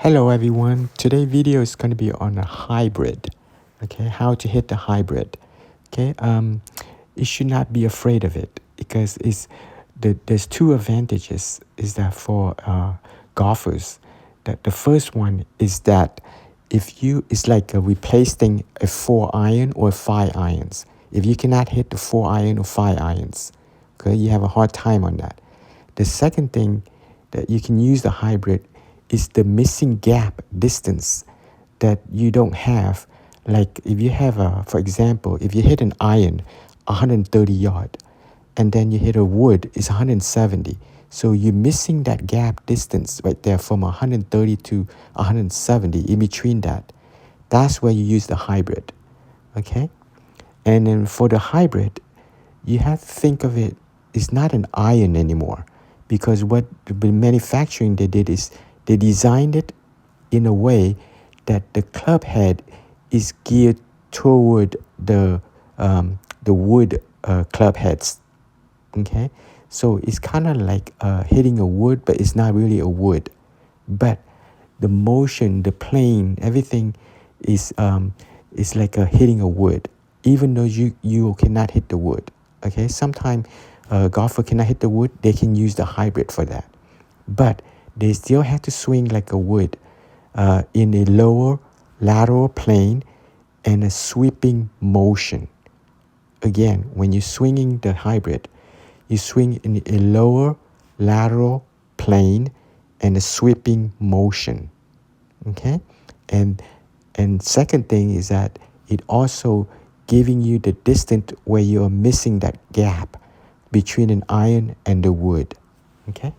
Hello everyone, today's video is going to be on a hybrid, okay, how to hit the hybrid, okay. You should not be afraid of it because there's two advantages is that for golfers. That the first one is that it's like replacing a 4-iron or 5-irons. If you cannot hit the 4-iron or 5-irons, okay, you have a hard time on that. The second thing that you can use the hybrid is the missing gap distance that you don't have. Like if you have for example, if you hit an iron 130 yard and then you hit a wood, it's 170. So you're missing that gap distance right there from 130 to 170 in between that. That's where you use the hybrid, okay? And then for the hybrid, you have to think of it's not an iron anymore, because what the manufacturing they did is they designed it in a way that the club head is geared toward the wood club heads. Okay, so it's kind of like hitting a wood, but it's not really a wood. But the motion, the plane, everything is like hitting a wood, even though you cannot hit the wood. Okay, sometimes golfer cannot hit the wood, they can use the hybrid for that, but they still have to swing like a wood in a lower lateral plane and a sweeping motion. Again, when you're swinging the hybrid, you swing in a lower lateral plane and a sweeping motion. Okay, and second thing is that it also giving you the distance where you are missing that gap between an iron and the wood. Okay.